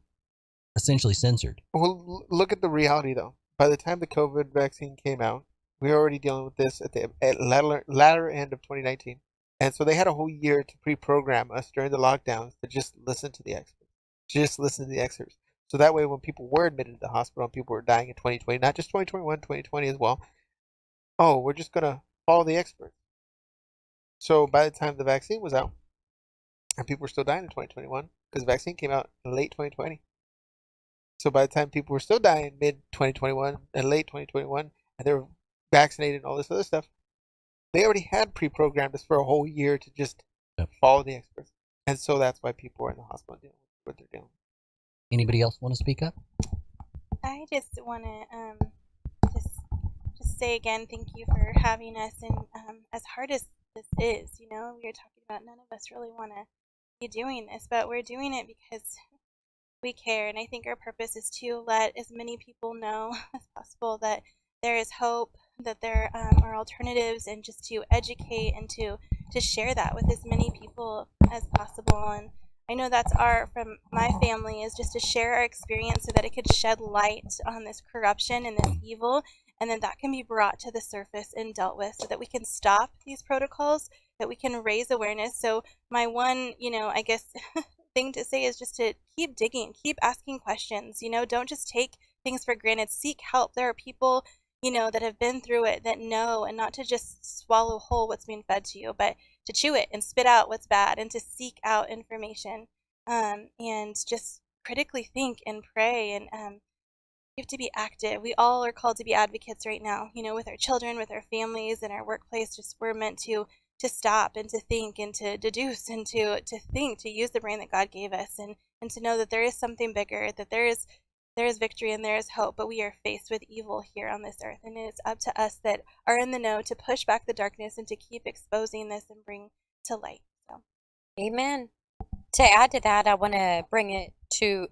essentially censored. look at the reality though. By the time the COVID vaccine came out, we were already dealing with this at the latter end of 2019, and so they had a whole year to pre-program us during the lockdowns to just listen to the experts, just listen to the experts. So that way, when people were admitted to the hospital and people were dying in 2020, not just 2021, 2020 as well. Oh, we're just gonna follow the experts. So by the time the vaccine was out, and people were still dying in 2021 because the vaccine came out in late 2020. So by the time people were still dying mid 2021 and late 2021, and they were vaccinated and all this other stuff, they already had pre-programmed us for a whole year to just follow the experts. And so that's why people are in the hospital dealing with what they're dealing with. Anybody else want to speak up? I just want to just say again, thank you for having us. And as hard as this is, we were talking about none of us really want to be doing this, but we're doing it because we care. And I think our purpose is to let as many people know as possible that there is hope, that there are alternatives, and just to educate and to share that with as many people as possible. And I know that's from my family, is just to share our experience so that it could shed light on this corruption and this evil, and then that can be brought to the surface and dealt with so that we can stop these protocols, that we can raise awareness. So my one, I guess thing to say is just to keep digging, keep asking questions, don't just take things for granted, seek help. There are people, that have been through it, that know, and not to just swallow whole what's being fed to you, but to chew it and spit out what's bad and to seek out information, and just critically think and pray. And we have to be active. We all are called to be advocates right now, with our children, with our families, and our workplace. Just we're meant to stop and to think and to deduce and to think, to use the brain that God gave us, and to know that there is something bigger, that there is victory and there is hope, but we are faced with evil here on this earth, and it is up to us that are in the know to push back the darkness and to keep exposing this and bring to light. So, amen. To add to that, I want to bring it to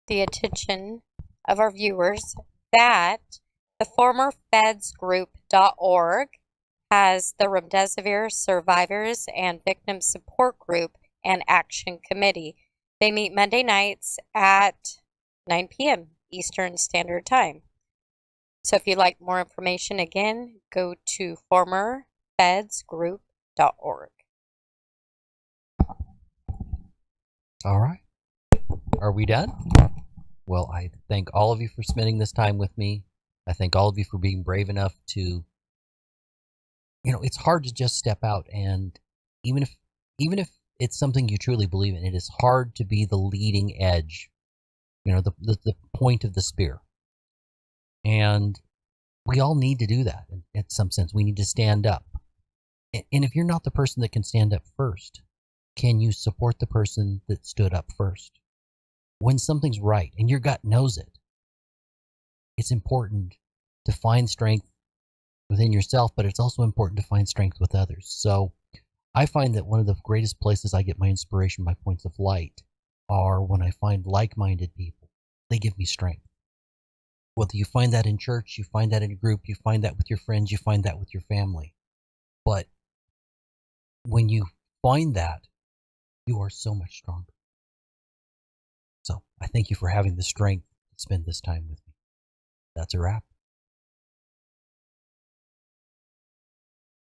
the attention of our viewers that the former fedsgroup.org has the Remdesivir Survivors and Victim Support Group and Action Committee. They meet Monday nights at 9 p.m. Eastern Standard Time. So if you'd like more information, again, go to formerfedsgroup.org. All right. Are we done? Well, I thank all of you for spending this time with me. I thank all of you for being brave enough to, it's hard to just step out, and even if it's something you truly believe in, it is hard to be the leading edge, the point of the spear. And we all need to do that in some sense. We need to stand up. And if you're not the person that can stand up first, can you support the person that stood up first? When something's right and your gut knows it, it's important to find strength within yourself, but it's also important to find strength with others. So I find that one of the greatest places I get my inspiration, my points of light, are when I find like-minded people. They give me strength. Whether you find that in church, you find that in a group, you find that with your friends, you find that with your family. But when you find that, you are so much stronger. So I thank you for having the strength to spend this time with me. That's a wrap.